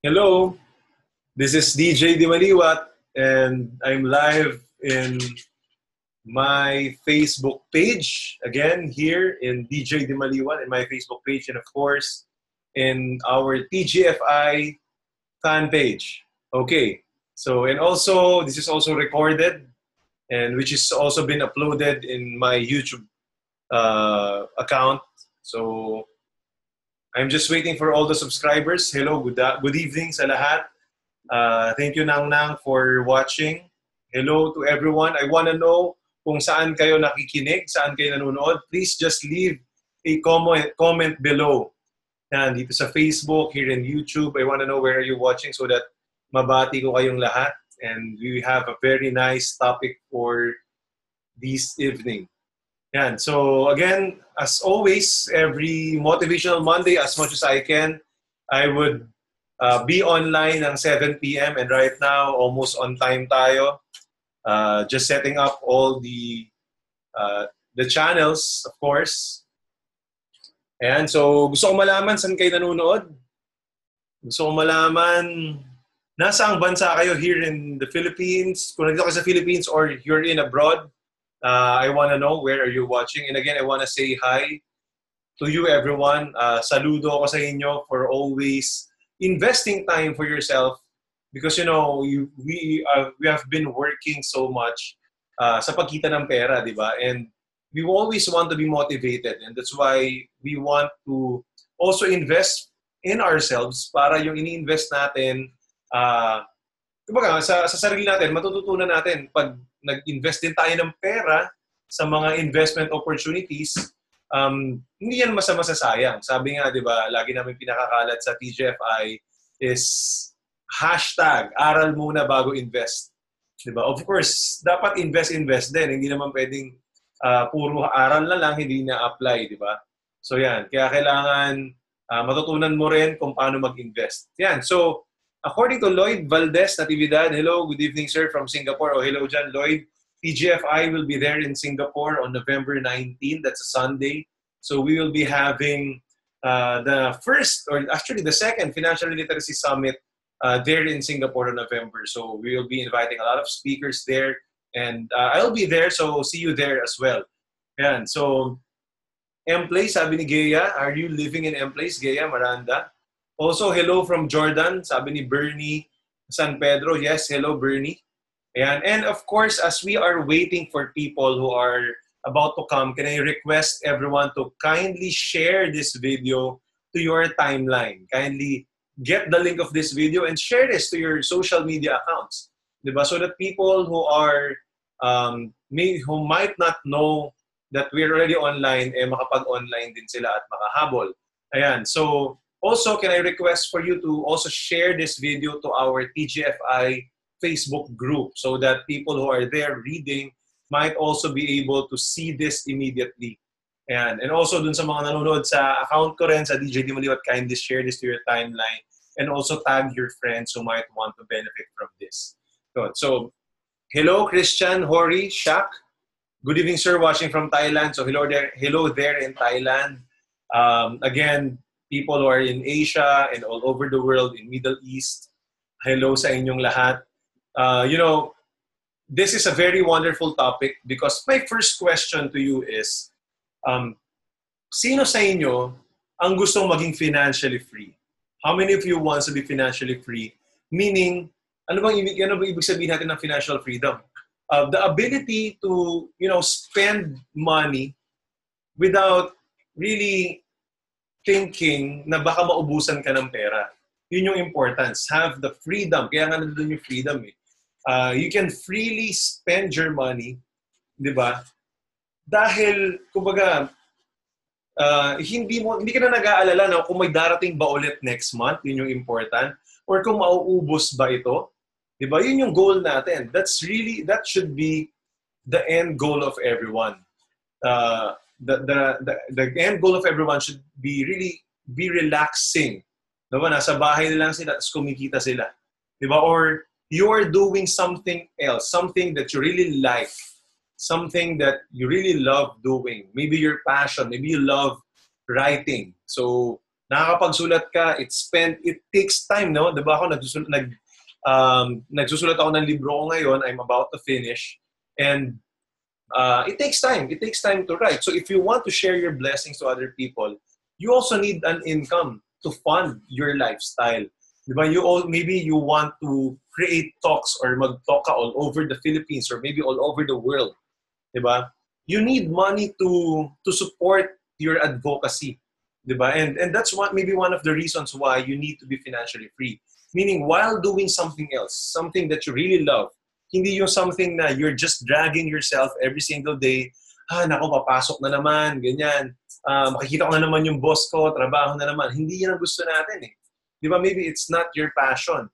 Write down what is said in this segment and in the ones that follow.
Hello, this is DJ Dimaliuat, and I'm live in my Facebook page again here in DJ Dimaliuat in my Facebook page, and of course in our TGFI fan page. Okay, so and also this is also recorded and which is also been uploaded in my YouTube account. So I'm just waiting for all the subscribers. Hello, good evening sa lahat. Thank you, Nang Nang, for watching. Hello to everyone. I want to know kung saan kayo nakikinig, saan kayo nanonood. Please just leave a comment below. Yan, dito sa Facebook, here in YouTube. I want to know where are you watching so that mabati ko kayong lahat. And we have a very nice topic for this evening. Yan. So again, as always, every Motivational Monday, as much as I can, I would be online ng 7 p.m. and right now, almost on time tayo. Just setting up all the channels, of course. Ayan, so gusto ko malaman saan kayo nanonood. Gusto ko malaman nasaang bansa kayo here in the Philippines. Kung nandito kayo sa Philippines or you're in abroad, I want to know where are you watching. And again, I want to say hi to you everyone. Saludo ako sa inyo for always investing time for yourself because you know we have been working so much sa pagkita ng pera, di ba? And we always want to be motivated, and that's why we want to also invest in ourselves para yung ini-invest natin kumbaga sa sarili natin, matututunan natin pag nag-invest din tayo ng pera sa mga investment opportunities, hindi yan masayang. Sabi nga, di ba, lagi namin pinakakalat sa TGFI is hashtag, aral muna bago invest. Di ba? Of course, dapat invest din. Hindi naman pwedeng puro aral na lang, hindi na-apply, di ba? So yan, kaya kailangan matutunan mo rin kung paano mag-invest. Yan, so according to Lloyd Valdez Natividad, hello, good evening sir from Singapore. Oh, hello John Lloyd. TGFI will be there in Singapore on November 19. That's a Sunday. So we will be having the first, or actually the second Financial Literacy Summit there in Singapore in November. So we will be inviting a lot of speakers there. And I'll be there, so see you there as well. Yan. So, M-Place, sabi ni Gea, are you living in M-Place, Gea, Miranda? Also, hello from Jordan, sabi ni Bernie San Pedro. Yes, hello Bernie. Ayan. And of course, as we are waiting for people who are about to come, can I request everyone to kindly share this video to your timeline. Kindly get the link of this video and share this to your social media accounts. Diba? So that people who are who might not know that we're already online, makapag-online din sila at makahabol. Ayan. So, also, can I request for you to also share this video to our TGFI Facebook group so that people who are there reading might also be able to see this immediately. And also dun sa mga nanonood sa account ko rin sa DJ Dimaliuat, kindly share this to your timeline and also tag your friends who might want to benefit from this. Good. So, hello Christian, Hori, Shak. Good evening, sir, watching from Thailand. So hello there in Thailand. Again, people who are in Asia and all over the world, in Middle East, hello sa inyong lahat. You know, this is a very wonderful topic because my first question to you is, sino sa inyo ang gustong maging financially free? How many of you wants to be financially free? Meaning, ano bang ibig sabihin natin ng financial freedom? The ability to, you know, spend money without really thinking na baka maubusan ka ng pera. Yun yung importance. Have the freedom. Kaya nga nandun yung freedom eh. You can freely spend your money, di ba? Dahil, kumbaga, hindi ka na nag-aalala na kung may darating ba ulit next month, yun yung important. Or kung mauubos ba ito. Di ba? Yun yung goal natin. That should be the end goal of everyone. The end goal of everyone should be really be relaxing. Diba? Nasa bahay na lang sila, tapos kumikita sila. Diba? Or you are doing something else, something that you really like, something that you really love doing. Maybe your passion, maybe you love writing. So Nakakapagsulat ka, it takes time, no? Diba ako, nagsusulat ako ng libro ko ngayon, I'm about to finish, and it takes time. It takes time to write. So if you want to share your blessings to other people, you also need an income to fund your lifestyle. Diba? Maybe you want to create talks or mag-talk ka all over the Philippines or maybe all over the world. Diba? You need money to support your advocacy. Diba? And that's maybe one of the reasons why you need to be financially free. Meaning, while doing something else, something that you really love, hindi yung something na you're just dragging yourself every single day, naku, papasok na naman, ganyan. Makikita ko na naman yung boss ko, trabaho na naman. Hindi yan ang gusto natin eh. Di ba? Maybe it's not your passion.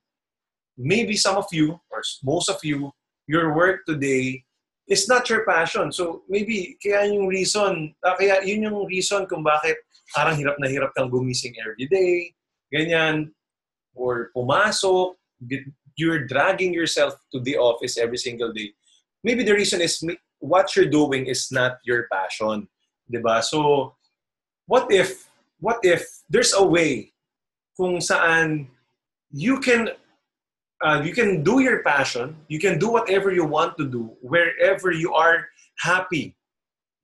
Maybe some of you, or most of you, your work today is not your passion. So maybe kaya yung reason, kaya yun yung reason kung bakit parang hirap na hirap kang gumising every day, ganyan, or pumasok, you're dragging yourself to the office every single day. Maybe the reason is what you're doing is not your passion, diba? So what if there's a way kung saan you can do your passion, you can do whatever you want to do wherever you are happy,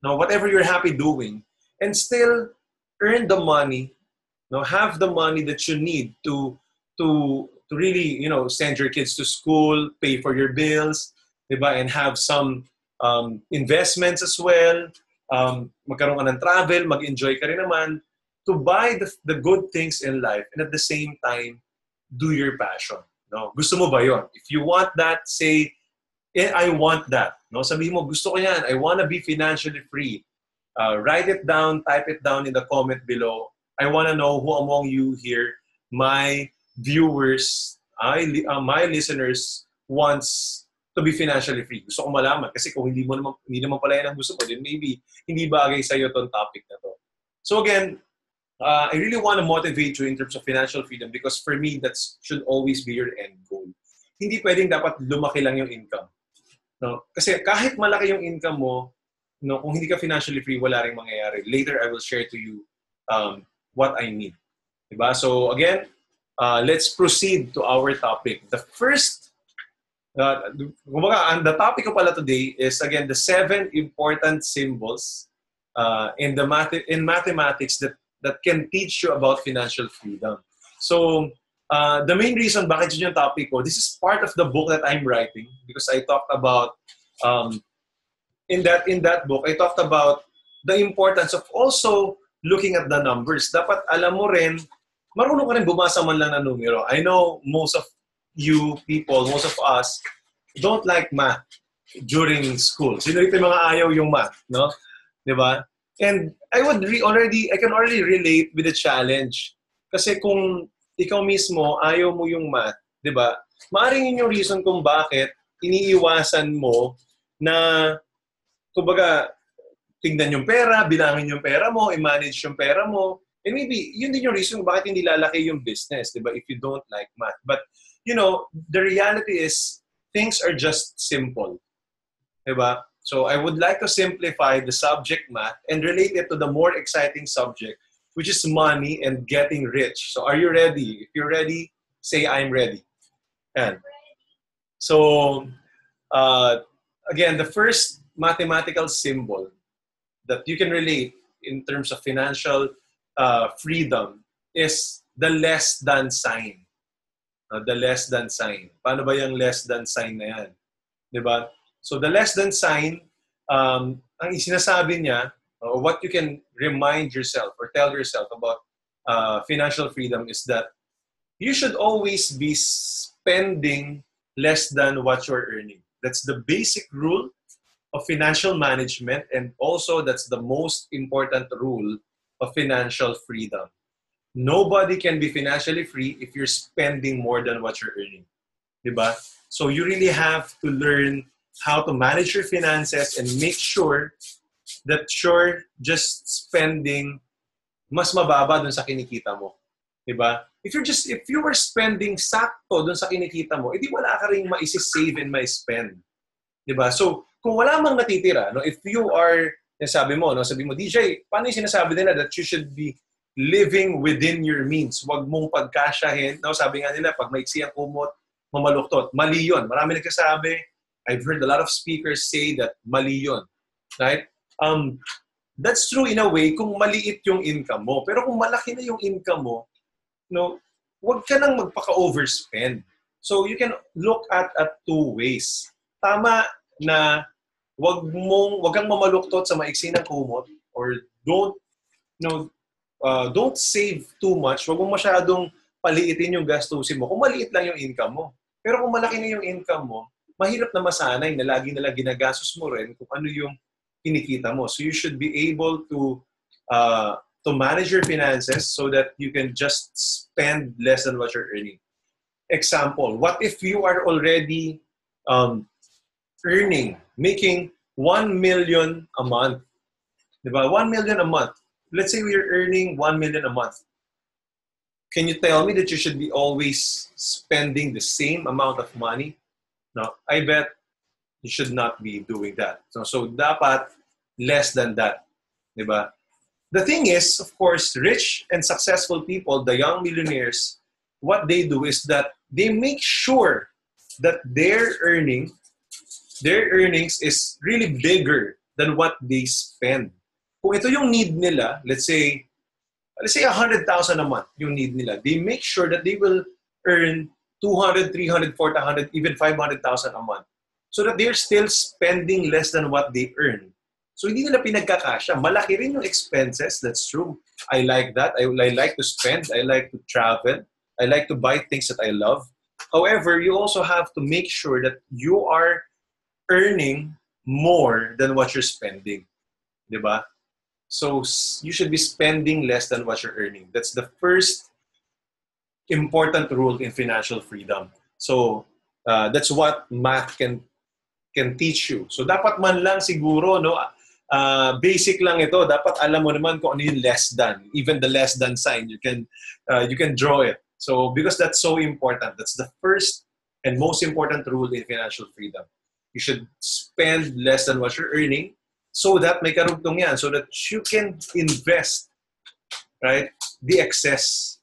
no, whatever you're happy doing, and still earn the money, no, have the money that you need to really, send your kids to school, pay for your bills, diba? And have some investments as well, magkaroon ka ng travel, mag-enjoy ka rin naman, to buy the good things in life, and at the same time, do your passion. No? Gusto mo ba yon? If you want that, say, I want that. No? Sabihin mo, gusto ko yan. I want to be financially free. Write it down, type it down in the comment below. I want to know who among you here, my viewers, my listeners, wants to be financially free. Gusto ko malaman. Kasi kung hindi naman pala yan ang gusto mo, then maybe hindi bagay sa'yo itong topic na to. So again, I really want to motivate you in terms of financial freedom because for me, that should always be your end goal. Hindi pwedeng dapat lumaki lang yung income. No? Kasi kahit malaki yung income mo, no, kung hindi ka financially free, wala ring mangyayari. Later, I will share to you what I mean. Diba? So again, let's proceed to our topic. The first, the topic ko pala today is again the 7 important symbols in mathematics that can teach you about financial freedom. So the main reason bakit yun yung topic ko, this is part of the book that I'm writing because I talked about in that book I talked about the importance of also looking at the numbers. Dapat alam mo rin, marunong ka rin bumasa man lang ng numero. I know most of you people, most of us don't like math during school. Sino ito yung mga ayaw yung math, no? 'Di ba? And I can already relate with the challenge. Kasi kung ikaw mismo ayaw mo yung math, 'di ba? Maaring yun yung reason kung bakit iniiwasan mo na kumbaga tingnan yung pera, bilangin yung pera mo, i-manage yung pera mo. And maybe yun din yung reason kung bakit hindi lalaki yung business, 'di ba? If you don't like math. But the reality is things are just simple. 'Di ba? So I would like to simplify the subject math and relate it to the more exciting subject, which is money and getting rich. So are you ready? If you're ready, say I'm ready. And so again, the first mathematical symbol that you can relate in terms of financial freedom is the less than sign. The less than sign. Paano ba yung less than sign na yan? 'Di ba? So the less than sign, ang sinasabi niya, or what you can remind yourself or tell yourself about financial freedom is that you should always be spending less than what you're earning. That's the basic rule of financial management, and also that's the most important rule of financial freedom. Nobody can be financially free if you're spending more than what you're earning. Diba? So you really have to learn how to manage your finances and make sure that you're just spending mas mababa dun sa kinikita mo. Diba? If you were spending sakto dun sa kinikita mo, edi wala ka rin maisi-save and ma-spend. Diba? So, kung wala mang natitira, no, if you are, sabi mo, DJ, paano yung sinasabi nila that you should be living within your means. Huwag mong pagkasyahin. No, sabi nga nila, pag maiksi ang kumot, mamaluktot. Mali yun. Marami nagsasabi. I've heard a lot of speakers say that mali yun. Right? That's true in a way kung maliit yung income mo. Pero kung malaki na yung income mo, no, huwag ka nang magpaka-overspend. So you can look at two ways. Tama na huwag kang mamaluktot sa maiksi ng kumot, or don't save too much. Huwag mong masyadong paliitin yung gastusin mo kung maliit lang yung income mo. Pero kung malaki na yung income mo, mahirap na masanay na lagi nalang ginagastos mo rin kung ano yung kinikita mo. So you should be able to manage your finances so that you can just spend less than what you're earning. Example, what if you are already making 1 million a month? Diba? 1 million a month. Let's say we're earning 1 million a month. Can you tell me that you should be always spending the same amount of money? No, I bet you should not be doing that. So dapat less than that. Diba? The thing is, of course, rich and successful people, the young millionaires, what they do is that they make sure that their earnings is really bigger than what they spend. Kung ito yung need nila, let's say 100,000 a month yung need nila, they make sure that they will earn 200, 300, 400, even 500,000 a month. So that they're still spending less than what they earn. So hindi nila pinagkakasya. Malaki rin yung expenses, that's true. I like that. I like to spend. I like to travel. I like to buy things that I love. However, you also have to make sure that you are earning more than what you're spending. Diba? So you should be spending less than what you're earning. That's the first important rule in financial freedom. So that's what math can teach you. So dapat man lang siguro, no, basic lang ito. Dapat alam mo naman kung ano yung less than. Even the less than sign, you can draw it. So because that's so important. That's the first and most important rule in financial freedom. You should spend less than what you're earning, so that may karugtong yan, so that you can invest, right, the excess.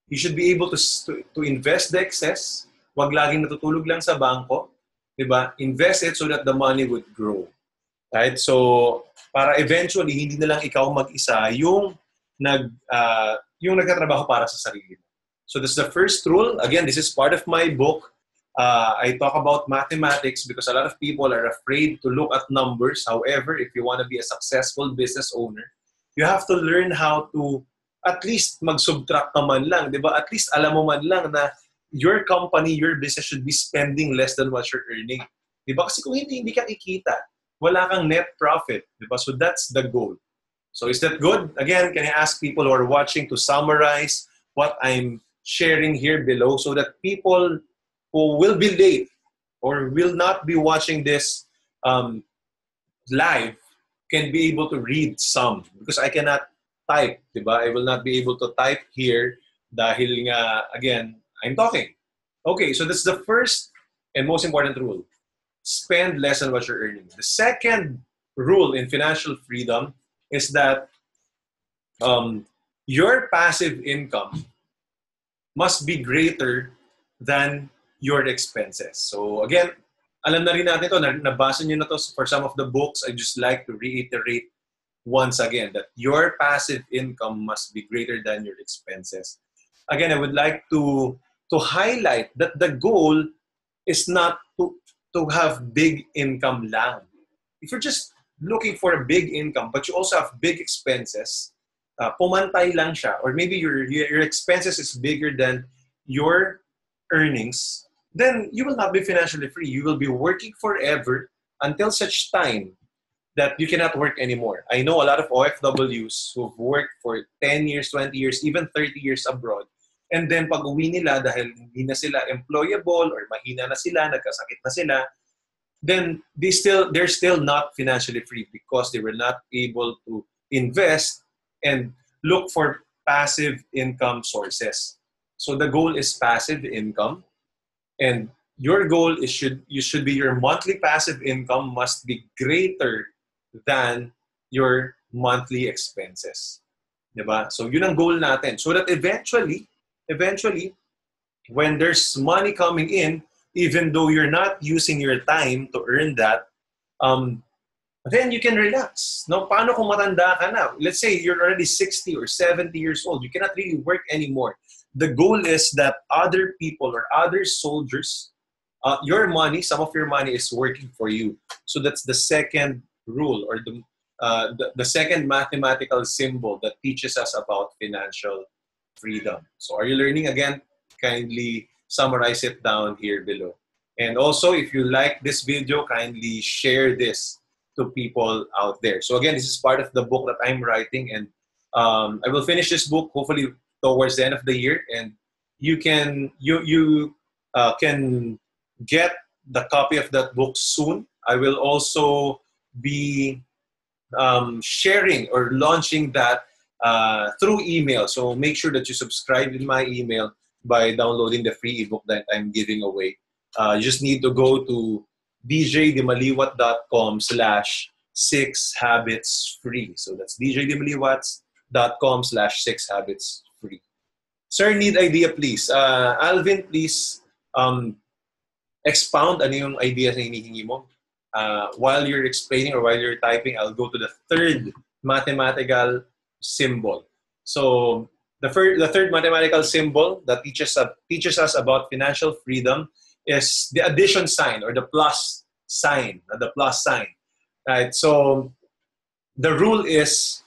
You should be able to invest the excess. Wag laging natutulog lang sa bangko, diba? Invest it so that the money would grow, right? So para eventually hindi na lang ikaw mag-isa yung nagtatrabaho para sa sarili. So that's the first rule. Again, this is part of my book. I talk about mathematics because a lot of people are afraid to look at numbers. However, if you want to be a successful business owner, you have to learn how to at least mag-subtract naman lang. Diba? At least alam mo man lang na your company, your business should be spending less than what you're earning. Diba? Kasi kung hindi ka kikita, wala kang net profit. Diba? So that's the goal. So is that good? Again, can I ask people who are watching to summarize what I'm sharing here below so that people who will be late or will not be watching this live can be able to read some, because I cannot type, diba? I will not be able to type here dahil nga, again, I'm talking. Okay, so that's the first and most important rule. Spend less than what you're earning. The second rule in financial freedom is that your passive income must be greater than your expenses. So again, alam na rin natin ito, nabasa nyo na to for some of the books. I just like to reiterate once again that your passive income must be greater than your expenses. Again, I would like to highlight that the goal is not to have big income lang. If you're just looking for a big income but you also have big expenses, pumantay lang siya, or maybe your expenses is bigger than your earnings, then you will not be financially free. You will be working forever until such time that you cannot work anymore. I know a lot of OFWs who've worked for 10 years, 20 years, even 30 years abroad. And then pag uwi nila dahil hindi na sila employable or mahina na sila, nagkasakit na sila, then they're still not financially free because they were not able to invest and look for passive income sources. So the goal is passive income, and your goal is should be your monthly passive income must be greater than your monthly expenses. Diba? So yun ang goal natin. So that eventually, when there's money coming in, even though you're not using your time to earn that, then you can relax. No, paano kung matanda ka na? Let's say you're already 60 or 70 years old. You cannot really work anymore. The goal is that other people or other soldiers, your money, some of your money is working for you. So that's the second rule, or the second mathematical symbol that teaches us about financial freedom. So are you learning? Again, kindly summarize it down here below. And also, if you like this video, kindly share this to people out there. So again, this is part of the book that I'm writing, and I will finish this book hopefully towards the end of the year, and you can can get the copy of that book soon. I will also be sharing or launching that through email. So make sure that you subscribe in my email by downloading the free ebook that I'm giving away. You just need to go to djdimaliuat.com/6habits-free. So that's djdimaliuat.com/6habits-free. Sir, need idea please. Alvin, please expound ano yung idea na hinihingi mo. While you're explaining or while you're typing, I'll go to the third mathematical symbol. So the third mathematical symbol that teaches us about financial freedom is the addition sign, or the plus sign. Right? So the rule is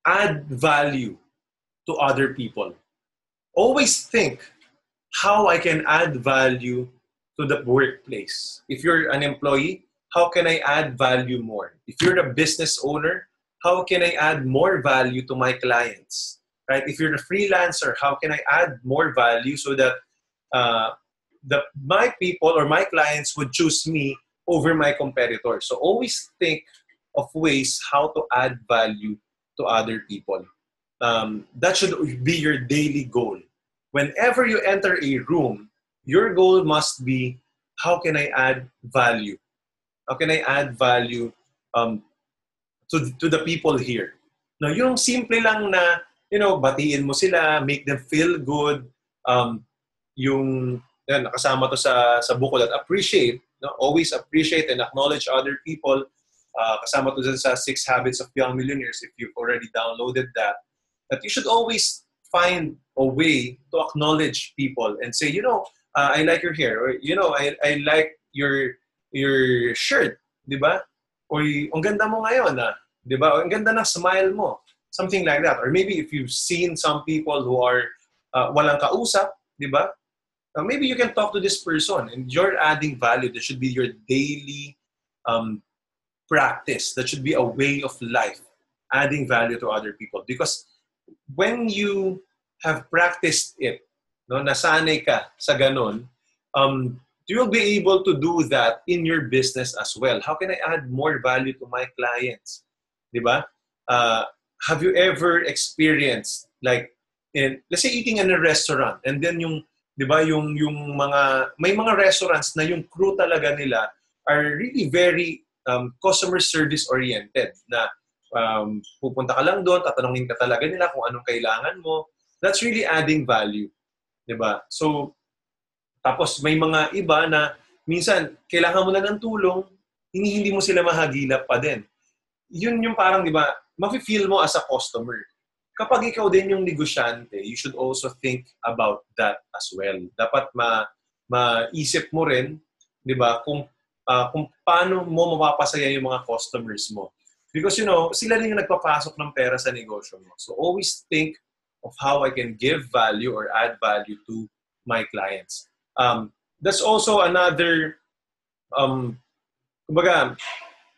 add value to other people. Always think how I can add value to the workplace. If you're an employee, how can I add value more? If you're a business owner, how can I add more value to my clients? Right? If you're a freelancer, how can I add more value so that my people or my clients would choose me over my competitors? So always think of ways how to add value to other people. That should be your daily goal. Whenever you enter a room, your goal must be, how can I add value? How can I add value to the people here? No, yung simple lang na, batiin mo sila, make them feel good. Yung nakasama to sa buko, that appreciate, always appreciate and acknowledge other people. Kasama to sa 6 Habits of Young Millionaires, if you've already downloaded that you should always find a way to acknowledge people and say, I like your hair, or I like your shirt, di ba? Or ang ganda mo ngayon, di ba? Ang ganda ng smile mo, something like that. Or maybe if you've seen some people who are walang kausap, di ba? Maybe you can talk to this person and you're adding value. That should be your daily practice. That should be a way of life, adding value to other people. Because when you have practiced it, nasanay ka sa ganun, you will be able to do that in your business as well. How can I add more value to my clients? Diba? Have you ever experienced, like, let's say eating in a restaurant, and then diba, yung may mga restaurants na yung crew talaga nila are really very customer service oriented, na pupunta ka lang doon, tatanungin ka talaga nila kung anong kailangan mo. That's really adding value. Diba? So, tapos may mga iba na minsan kailangan mo na ng tulong, hindi mo sila mahagilap pa din. Yun yung parang, diba, mafe-feel mo as a customer. Kapag ikaw din yung negosyante, you should also think about that as well. Dapat maisip mo rin, diba, kung paano mo mapapasaya yung mga customers mo. Because, sila rin yung nagpapasok ng pera sa negosyo mo. So always think of how I can give value or add value to my clients. That's also another,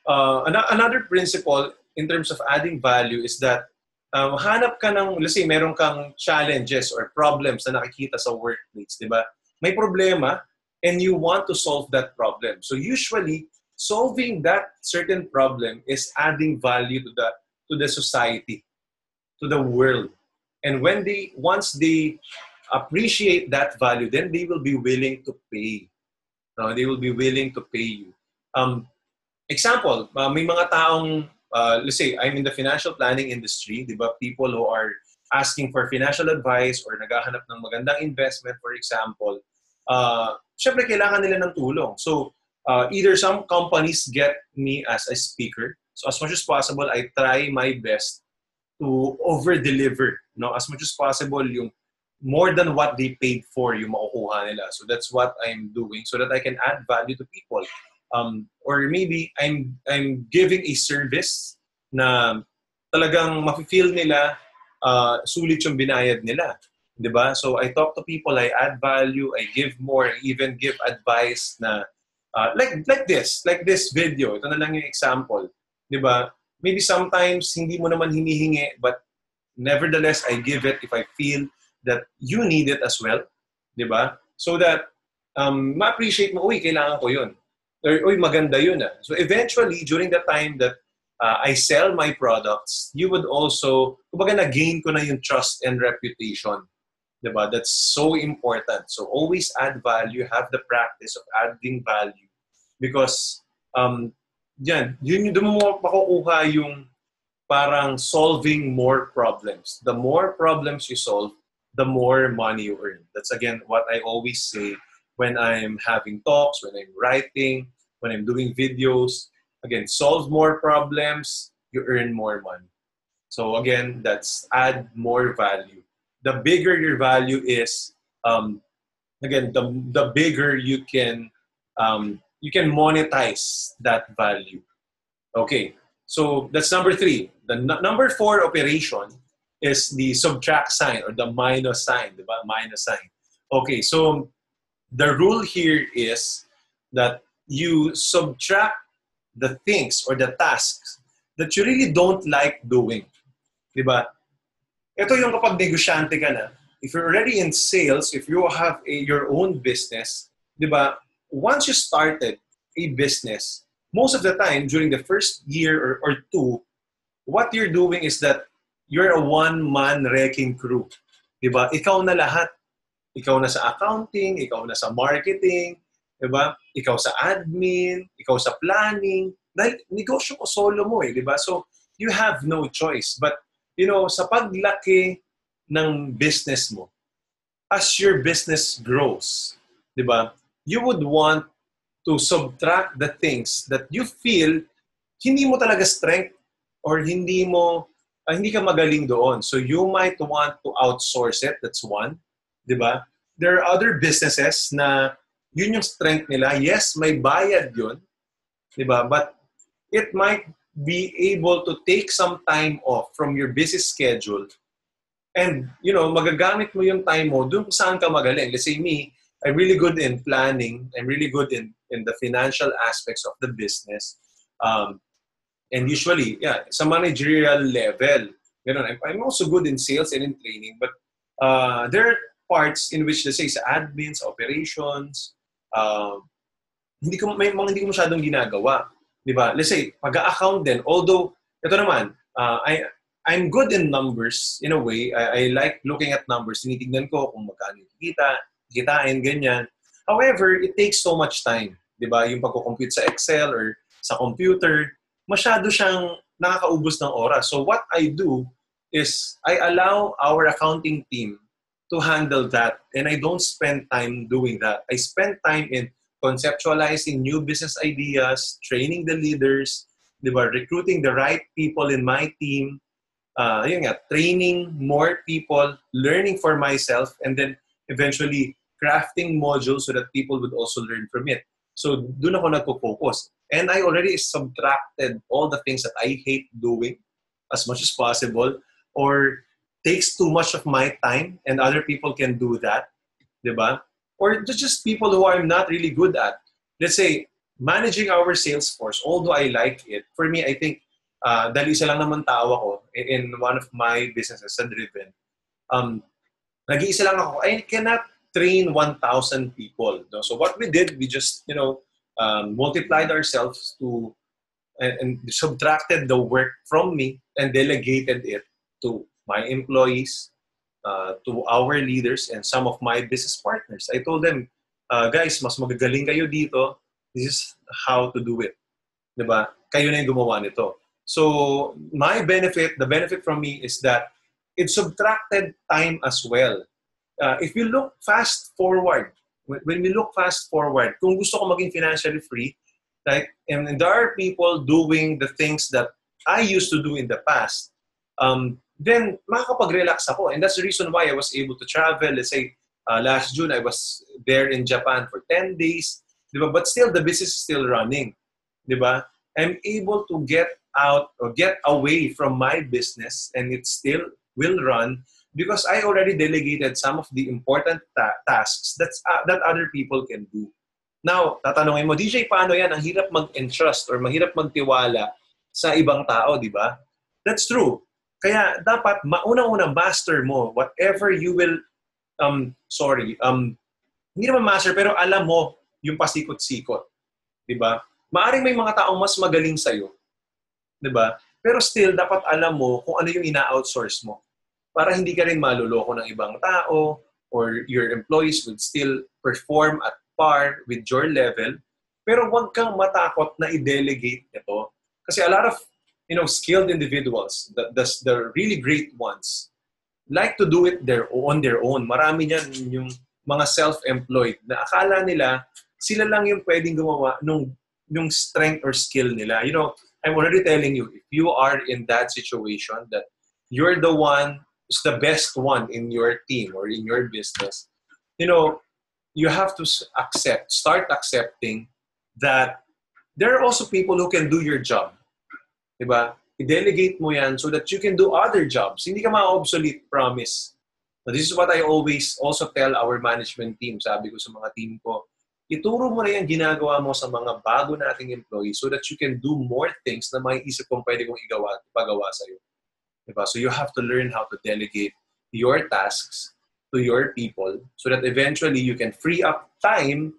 another principle in terms of adding value is that hanap ka ng, let's say, meron kang challenges or problems na nakikita sa workplace, di ba? May problema and you want to solve that problem. So usually, solving that certain problem is adding value to the society, to the world. And once they appreciate that value, then they will be willing to pay. They will be willing to pay you. Example, may mga taong let's say I'm in the financial planning industry, di ba? People who are asking for financial advice or naghahanap ng magandang investment, for example, syempre kailangan nila ng tulong. So, either some companies get me as a speaker. So, as much as possible, I try my best to over-deliver. No? As much as possible, yung more than what they paid for yung makukuha nila. So that's what I'm doing so that I can add value to people. Or maybe I'm giving a service na talagang mafe-feel nila sulit yung binayad nila. 'Di ba? So I talk to people, I add value, I give more, I even give advice na like this video. Ito na lang yung example. 'Di ba? Maybe sometimes hindi mo naman hinihingi, but nevertheless I give it if I feel that you need it as well, di ba? So that ma-appreciate mo, uy, kailangan ko yun. Or, uy, maganda yun. So eventually, during the time that I sell my products, you would also, kumbaga na-gain ko na yung trust and reputation. Di ba? That's so important. So always add value, have the practice of adding value. Because, doon mo makukuha yung parang solving more problems. The more problems you solve, the more money you earn. That's again what I always say when I'm having talks, when I'm writing, when I'm doing videos. Again, solve more problems, you earn more money. So again, that's add more value. The bigger your value is, again, the bigger you can monetize that value. Okay, so that's number 3. The number 4 operation is the subtract sign or the minus sign, diba? Minus sign. Okay, so the rule here is that you subtract the things or the tasks that you really don't like doing. Diba? Ito yung kapag negosyante ka na, if you're already in sales, if you have your own business, diba? Once you started a business, most of the time during the first year or 2, what you're doing is that you're a one-man wrecking crew. Diba? Ikaw na lahat. Ikaw na sa accounting, ikaw na sa marketing, diba? Ikaw sa admin, ikaw sa planning. Dahil negosyo ko solo mo diba? So, you have no choice. But, sa paglaki ng business mo, as your business grows, diba? You would want to subtract the things that you feel hindi mo talaga strength or hindi ka magaling doon. So you might want to outsource it. That's one. Diba? There are other businesses na yun yung strength nila. Yes, may bayad yun. Diba? But it might be able to take some time off from your busy schedule and, magagamit mo yung time mo dun kung saan ka magaling. Let's say me, I'm really good in planning. I'm really good in the financial aspects of the business. And usually, sa managerial level, I'm also good in sales and in training. But there are parts in which, let's say, sa admins, operations, hindi ko masyadong ginagawa. Diba? Let's say, pag-account din, although, ito naman, I'm good in numbers in a way. I like looking at numbers. Tinitignan ko kung magkano kitain, ganyan. However, it takes so much time. Diba? Yung pagko-compute sa Excel or sa computer, masyado siyang nakakaubos ng oras. So what I do is I allow our accounting team to handle that and I don't spend time doing that. I spend time in conceptualizing new business ideas, training the leaders, diba? Recruiting the right people in my team, training more people, learning for myself, and then eventually crafting modules so that people would also learn from it. So doon ako nagpo-focus. And I already subtracted all the things that I hate doing as much as possible or takes too much of my time and other people can do that. Diba? Or just people who I'm not really good at. Let's say, managing our sales force, although I like it, for me, I think, dahil isa lang naman tao ako in one of my businesses sa Driven, nag-iisa lang ako, I cannot train 1,000 people. No? So what we did, we just, multiplied ourselves to and subtracted the work from me and delegated it to my employees, to our leaders, and some of my business partners. I told them, guys, mas magagaling kayo dito. This is how to do it. Diba? Kayo na yung gumawa nito. So the benefit from me is that it subtracted time as well. If you look fast forward, when we look fast forward, kung gusto ko maging financially free, like, and there are people doing the things that I used to do in the past, then makakapag-relax ako. And that's the reason why I was able to travel. Let's say, last June, I was there in Japan for 10 days. Diba? But still, the business is still running. Diba? I'm able to get out or get away from my business and it still will run because I already delegated some of the important tasks that other people can do. Now, tatanungin mo, DJ, paano yan? Ang hirap mag-entrust or mahirap magtiwala sa ibang tao, di ba? That's true. Kaya dapat maunang-unang master mo whatever you will, hindi naman master, pero alam mo yung pasikot-sikot. Di ba? Maaring may mga taong mas magaling sa'yo. Di ba? Pero still, dapat alam mo kung ano yung ina-outsource mo. Para hindi ka rin maluloko ng ibang tao or your employees would still perform at par with your level. Pero huwag kang matakot na i-delegate ito. Kasi a lot of skilled individuals, the really great ones, like to do it on their own. Marami niyan yung mga self-employed na akala nila sila lang yung pwedeng gumawa nung strength or skill nila. I'm already telling you, if you are in that situation that you're the one who's the best one in your team or in your business, you have to start accepting that there are also people who can do your job. Diba? I-delegate mo yan so that you can do other jobs. Hindi ka ma-obsolete, promise. Now, this is what I always also tell our management team. Sabi ko sa mga team ko, ituro mo na yan ginagawa mo sa mga bago nating employees so that you can do more things na may isip kong pwede kong ipagawa sa'yo. Diba? So you have to learn how to delegate your tasks to your people so that eventually you can free up time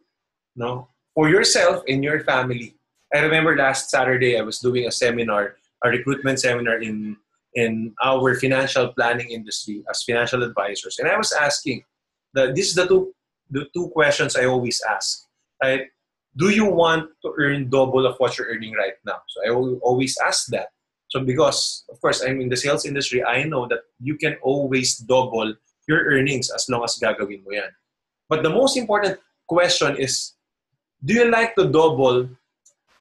for yourself and your family. I remember last Saturday, I was doing a recruitment seminar in our financial planning industry as financial advisors. And I was asking, this is the two questions I always ask. Right? Do you want to earn double of what you're earning right now? So I always ask that. So because, of course, I'm in the sales industry, I know that you can always double your earnings as long as gagawin mo yan. But the most important question is, do you like to double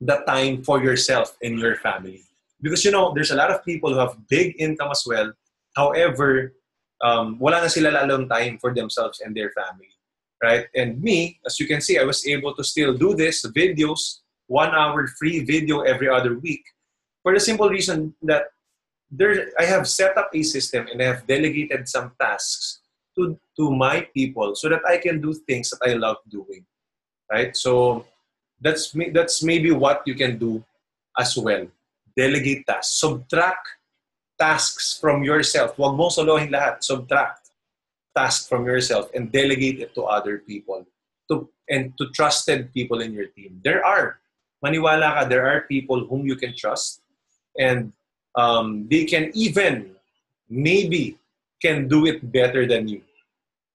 the time for yourself and your family? Because, there's a lot of people who have big income as well. However, wala na sila lalong time for themselves and their family. Right? And me, as you can see, I was able to still do this, videos, 1 hour free video every other week. For the simple reason that I have set up a system and I have delegated some tasks to my people so that I can do things that I love doing. Right? So that's maybe what you can do as well. Delegate tasks. Subtract tasks from yourself. Huwag mong solohin lahat. Subtract tasks from yourself and delegate it to other people. To trusted people in your team. Maniwala ka, there are people whom you can trust and they can even maybe can do it better than you.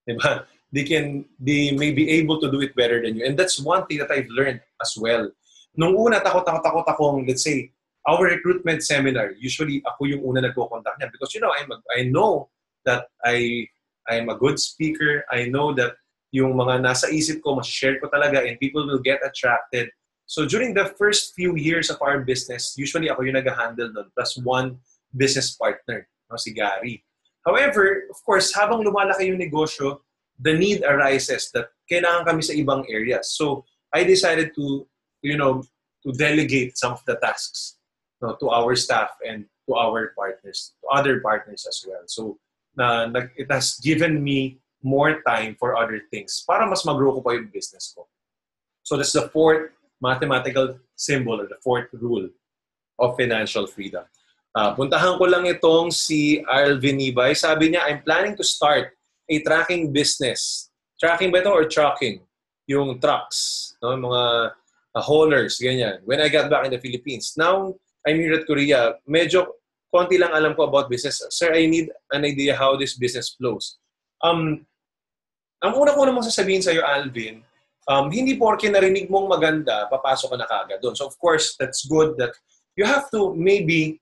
Diba? They may be able to do it better than you. And that's one thing that I've learned as well. Nung una, takot akong, let's say, our recruitment seminar, usually ako yung una nagko-contact niya because, I know that I'm a good speaker. I know that yung mga nasa isip ko, mas-share ko talaga and people will get attracted. So during the first few years of our business, usually ako yung nag-handle doon plus one business partner, si Gary. However, of course, habang lumalaki yung negosyo, the need arises that kailangan kami sa ibang areas. So I decided to delegate some of the tasks to our staff and to our partners, to other partners as well. So it has given me more time for other things para mas mag-grow ko pa yung business ko. So that's the fourth mathematical symbol or the fourth rule of financial freedom. Puntahan ko lang itong si Alvin Ibay. Sabi niya, I'm planning to start a tracking business. Tracking ba ito or trucking? Yung trucks, mga haulers, ganyan. When I got back in the Philippines. Now, I'm here at Korea. Medyo konti lang alam ko about business. Sir, I need an idea how this business flows. Ang una ko namang sasabihin sa'yo, Alvin, hindi porke narinig mong maganda, papasok ka na kagad doon. So, of course, that's good that you have to maybe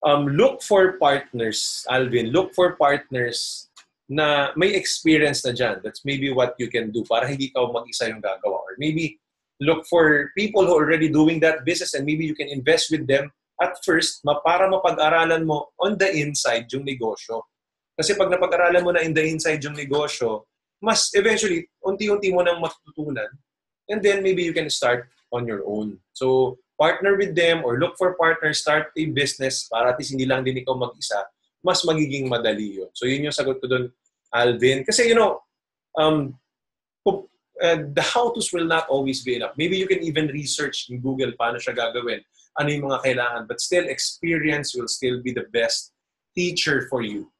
look for partners, Alvin. Look for partners na may experience na dyan. That's maybe what you can do para hindi ka mag-isa yung gagawa. Or maybe look for people who are already doing that business and maybe you can invest with them at first para mapag-aralan mo on the inside yung negosyo. Kasi pag napag-aralan mo na in the inside yung negosyo, mas eventually, unti-unti mo nang matutunan. And then maybe you can start on your own. So, partner with them or look for partners, start a business para at least hindi lang din ikaw mag-isa, mas magiging madali yun. So, yun yung sagot ko dun, Alvin. Kasi, the how-tos will not always be enough. Maybe you can even research in Google paano siya gagawin, ano yung mga kailangan. But still, experience will still be the best teacher for you.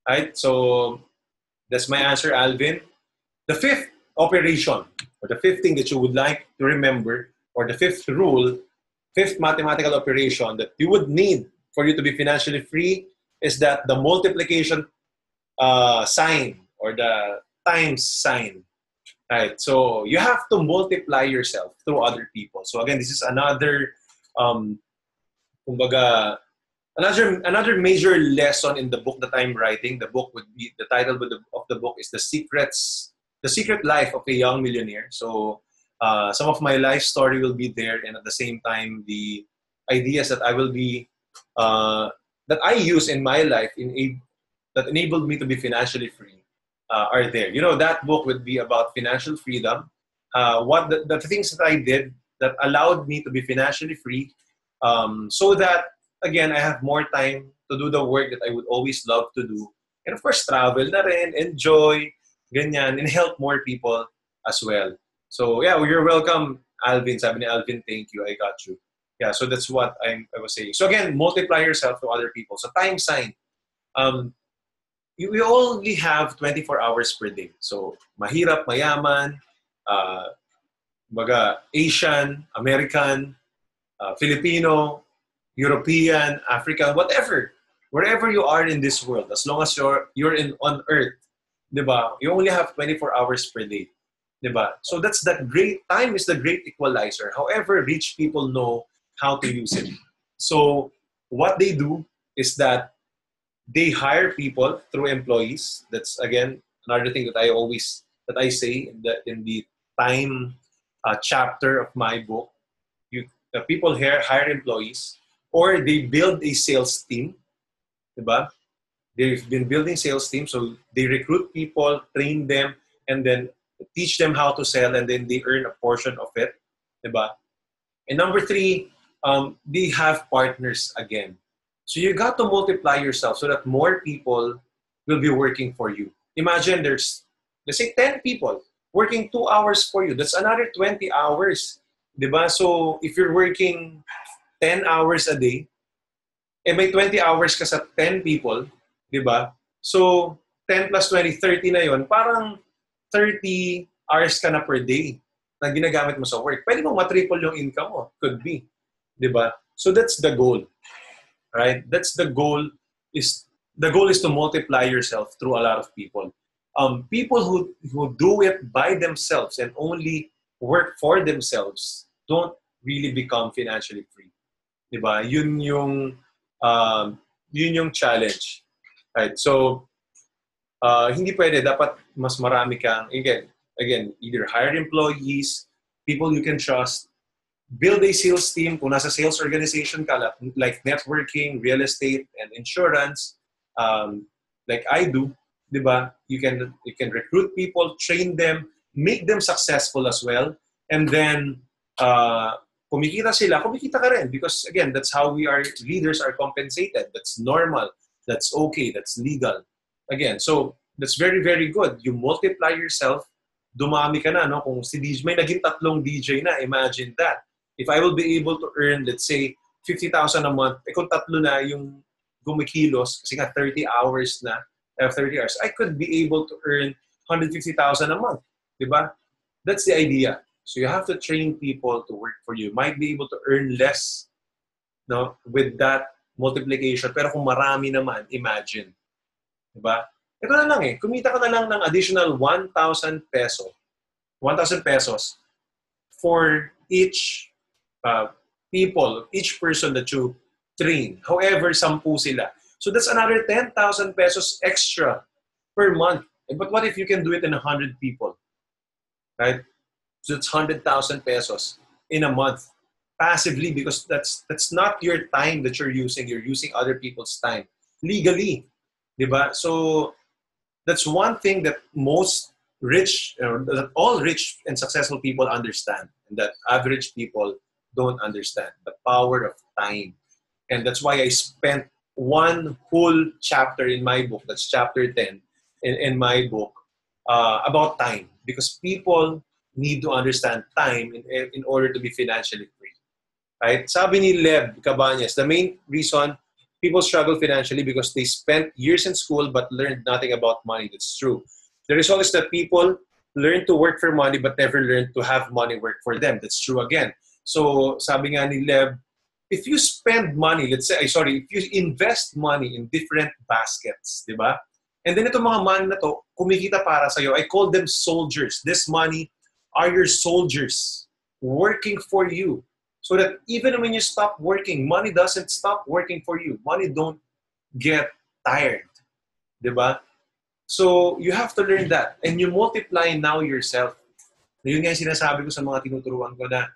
Right? So, that's my answer, Alvin. The fifth operation, or the fifth thing that you would like to remember, or the fifth rule, fifth mathematical operation that you would need for you to be financially free is that the multiplication sign or the times sign. Right? So you have to multiply yourself through other people. So again, this is another, kumbaga, another major lesson in the book that I'm writing. The title of the book is The Secret Life of a Young Millionaire. So some of my life story will be there, and at the same time, the ideas that I will be that I use in my life that enabled me to be financially free are there. That book would be about financial freedom. What the things that I did that allowed me to be financially free, so that again I have more time to do the work that I would always love to do, and of course travel na rin, enjoy, ganyan, and help more people as well. So yeah, you're welcome, Alvin. Sabi ni Alvin, thank you, I got you. Yeah, so that's what I was saying. So again, multiply yourself to other people. So time sign. We only have 24 hours per day. So mahirap, mayaman, Asian, American, Filipino, European, African, whatever, wherever you are in this world, as long as you're on Earth, diba? You only have 24 hours per day, diba? So that's that great time is the great equalizer. However, rich people know how to use it. So what they do is that they hire people through employees. That's again another thing that I say in the time chapter of my book. The people here hire employees, or they build a sales team, diba? They've been building sales teams, so they recruit people, train them, and then teach them how to sell, and then they earn a portion of it, diba? And number three, they have partners again. So you got to multiply yourself so that more people will be working for you. Imagine there's, let's say, 10 people working 2 hours for you. That's another 20 hours, diba? So if you're working 10 hours a day, may 20 hours ka sa 10 people, di ba? So, 10 plus 20, 30 na yon. Parang 30 hours ka na per day na ginagamit mo sa work. Pwede mong matriple yung income mo. Could be. Di ba? So, that's the goal. Right? That's the goal. The goal is to multiply yourself through a lot of people. People who do it by themselves and only work for themselves don't really become financially free. Diba? Yun yung challenge. Right? So, hindi pwede. Dapat mas marami kang, again, either hire employees, people you can trust, build a sales team. Kung nasa sales organization ka, like networking, real estate, and insurance, like I do, diba? You can recruit people, train them, make them successful as well, and then, kumikita sila, kumikita ka rin. Because again, that's how leaders are compensated. That's normal. That's okay. That's legal. Again, so that's very, very good. You multiply yourself, dumami ka na, no? Kung si DJ, may naging 3 DJ na, imagine that. If I will be able to earn, let's say, 50,000 a month, kung 3 na yung gumikilos, kasi nga 30 hours na, 30 hours, I could be able to earn 150,000 a month. Diba? That's the idea. So you have to train people to work for you. Might be able to earn less, no, with that multiplication. Pero kung marami naman, imagine. Diba? Ito na lang kumita ka na lang ng additional 1,000 pesos for each people, each person that you train. However, 10 sila. So that's another 10,000 pesos extra per month. But what if you can do it in 100 people? Right? So it's 100,000 pesos in a month passively, because that's not your time that you're using. You're using other people's time legally, diba? So that's one thing that most that all rich and successful people understand, and that average people don't understand: the power of time. And that's why I spent one whole chapter in my book, that's chapter 10 in my book, about time. Because people need to understand time in order to be financially free. Right? Sabi ni Lev Cabañas, the main reason people struggle financially because they spent years in school but learned nothing about money. That's true. The result is that people learn to work for money but never learn to have money work for them. That's true again. So sabi nga ni Lev, if you spend money, if you invest money in different baskets, di ba? And then itong mga money na to, kumikita para sa'yo. I call them soldiers. This money are your soldiers working for you. So that even when you stop working, money doesn't stop working for you. Money don't get tired. Diba? So you have to learn that. And you multiply now yourself. Yun nga yung sinasabi ko sa mga tinuturuan ko na,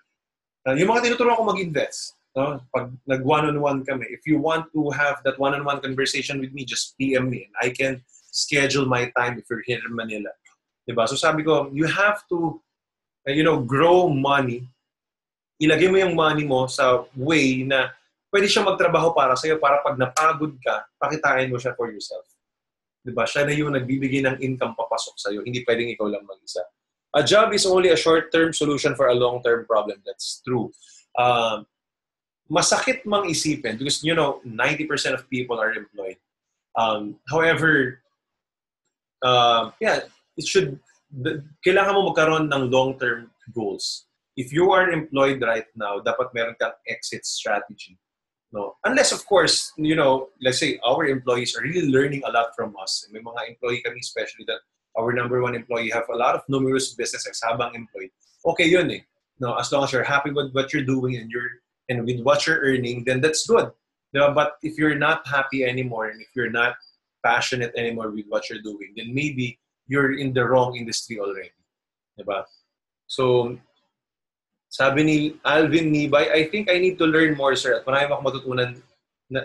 yung mga tinuturuan ko mag-invest. No? Pag nag-one-on-one kami, if you want to have that one-on-one conversation with me, just PM me. And I can schedule my time if you're here in Manila. Diba? So sabi ko, you have to, grow money. Ilagay mo yung money mo sa way na pwede siya magtrabaho para sa'yo, para pag napagod ka, pakitain mo siya for yourself. Diba? Siya na yung nagbibigay ng income papasok sa'yo. Hindi pwedeng ikaw lang mag-isa. A job is only a short-term solution for a long-term problem. That's true. Masakit mang isipin because, 90% of people are employed. However, kailangan mo magkaroon ng long-term goals. If you are employed right now, dapat meron kang exit strategy. No? Unless, of course, let's say our employees are really learning a lot from us. May mga employee kami, especially that our number one employee have a lot of numerous businesses habang employed. Okay yun eh. No, as long as you're happy with what you're doing and with what you're earning, then that's good. No, but if you're not happy anymore and if you're not passionate anymore with what you're doing, then maybe you're in the wrong industry already. Diba? So, sabi ni Alvin Nibay, I think I need to learn more, sir. At marami akong matutunan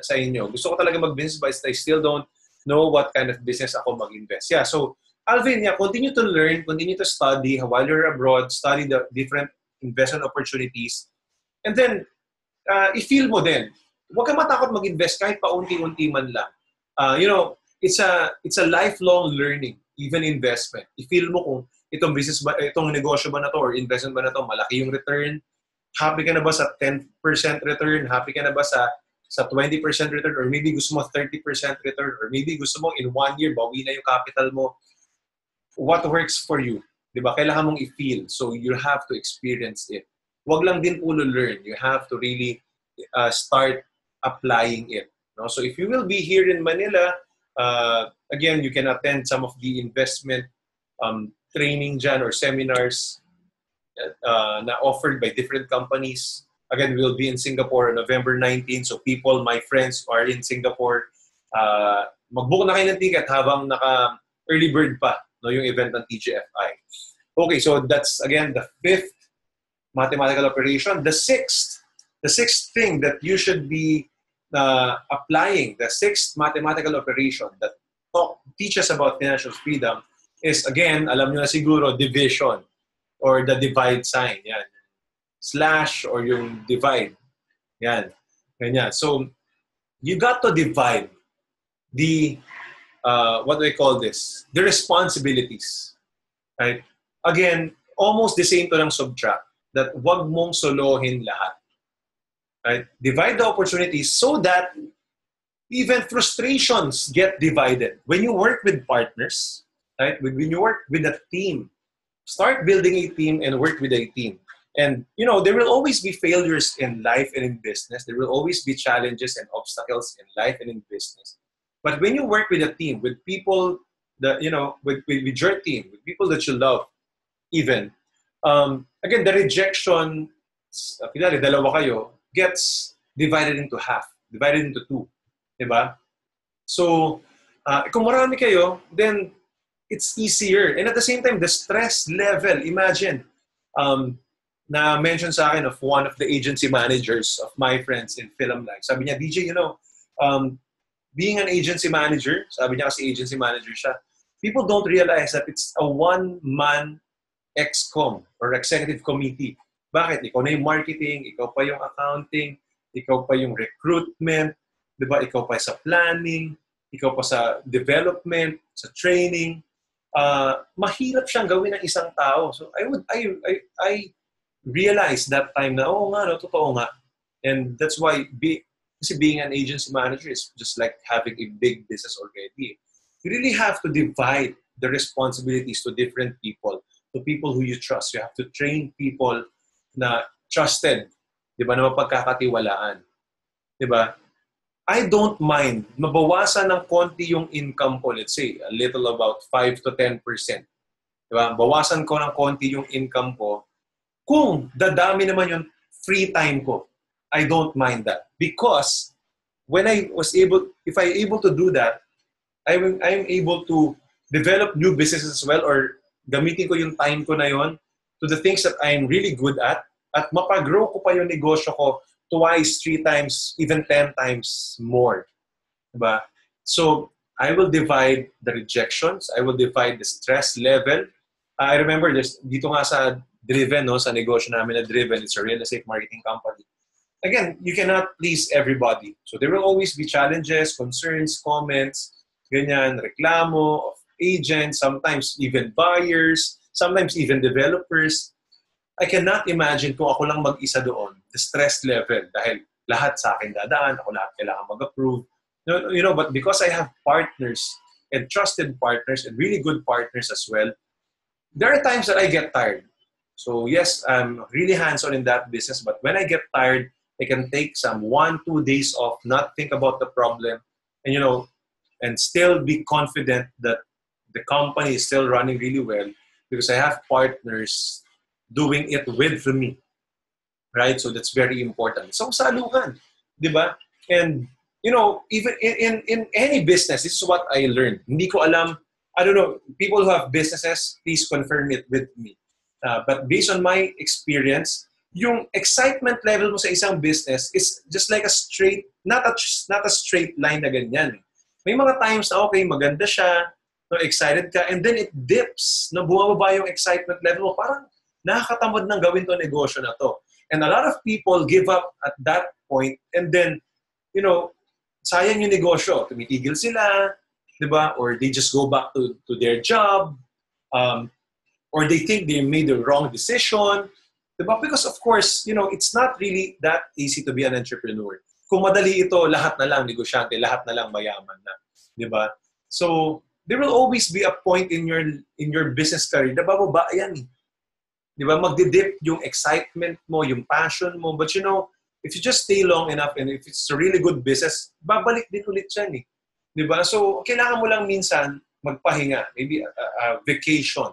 sa inyo. Gusto ko talaga mag-business but I still don't know what kind of business ako mag-invest. Yeah, so Alvin, continue to learn, continue to study while you're abroad, study the different investment opportunities. And then, i-feel mo din. Huwag ka matakot mag-invest kahit paunti-unti man lang. It's a lifelong learning, even investment. I-feel mo kung itong business ba, itong negosyo ba na to or investment ba na to, malaki yung return. Happy ka na ba sa 10% return? Happy ka na ba sa 20% return? Or maybe gusto mo 30% return? Or maybe gusto mo in 1 year, bawi na yung capital mo. What works for you? Diba? Kailangan mong i-feel. So you have to experience it. Huwag lang din puro learn. You have to really start applying it. No? So if you will be here in Manila, again, you can attend some of the investment training dyan or seminars na offered by different companies. Again, we'll be in Singapore on November 19. So people, my friends who are in Singapore, mag-book na kayo ng ticket habang naka-early bird pa, no, yung event ng TGFI. Okay, so that's, again, the 5th mathematical operation. The sixth thing that you should be applying, the 6th mathematical operation that teaches about financial freedom is, again, alam nyo na siguro, division or the divide sign. Yan. Slash or yung divide. Yan. Ganyan. So, you got to divide the, what do I call this? The responsibilities. Right? Again, almost the same to ng subtract. That wag mong solohin lahat. Right? Divide the opportunities so that even frustrations get divided. When you work with partners, right? When you work with a team, start building a team and work with a team. And, there will always be failures in life and in business. There will always be challenges and obstacles in life and in business. But when you work with a team, with people that, with your team, with people that you love, even, again, the rejection, pinali, dalawa kayo, gets divided into half, divided into two. Diba? So, kung marami kayo, then it's easier. And at the same time, the stress level, imagine, na-mention sa akin of one of the agency managers of my friends in film life. Sabi niya, DJ, being an agency manager, sabi niya kasi agency manager siya, people don't realize that it's a one-man excom or executive committee. Bakit? Ikaw na yung marketing, ikaw pa yung accounting, ikaw pa yung recruitment, di ba? Ikaw pa sa planning, ikaw pa sa development, sa training. Mahirap siyang gawin ng isang tao. So I realized that time na, oo nga, no, totoo nga. And that's why kasi being an agency manager is just like having a big business already. You really have to divide the responsibilities to different people, to people who you trust. You have to train people na trusted, di ba, na mapagkakatiwalaan. Di ba? I don't mind mabawasan ng konti yung income ko, let's say, a little about 5 to 10%. Di ba? Bawasan ko ng konti yung income ko kung dadami naman yung free time ko. I don't mind that. Because when if I'm able to do that, I'm able to develop new businesses as well, or gamitin ko yung time ko na yon to the things that I'm really good at mapag-grow ko pa yung negosyo ko twice, 3 times, even 10 times more. Diba? So, I will divide the rejections. I will divide the stress level. I remember dito nga sa Driven, no, sa negosyo namin na Driven, it's a real estate marketing company. Again, you cannot please everybody. So there will always be challenges, concerns, comments, ganyan, reklamo of agents, sometimes even buyers, sometimes even developers. I cannot imagine kung ako lang mag-isa doon, the stress level, dahil lahat sa akin dadaan, ako lahat kailangan mag-approve. But because I have partners and trusted partners and really good partners as well, there are times that I get tired. So yes, I'm really hands-on in that business, but when I get tired, I can take some 1-2 days off, not think about the problem, and and still be confident that the company is still running really well because I have partners doing it with me, right? So that's very important. So saluhan, di ba? And even in any business, this is what I learned. Hindi ko alam. I don't know. People who have businesses, please confirm it with me. But based on my experience, yung excitement level mo sa isang business is just like a straight, not a straight line na ganyan. May mga times na okay, maganda siya, excited ka, and then it dips, bumababa yung excitement level mo, parang nakakatamad nang gawin to negosyo na to. And a lot of people give up at that point, and then, sayang yung negosyo, tumitigil sila, di ba? Or they just go back to their job, or they think they made the wrong decision. Diba? Because of course, it's not really that easy to be an entrepreneur. Kung madali ito, lahat na lang negosyante, lahat na lang mayaman na. Diba? So, there will always be a point in your business career na bababa yan. Diba? Magdidip yung excitement mo, yung passion mo. But if you just stay long enough and if it's a really good business, babalik din ulit yan. Diba? So, kailangan mo lang minsan magpahinga. Maybe a vacation.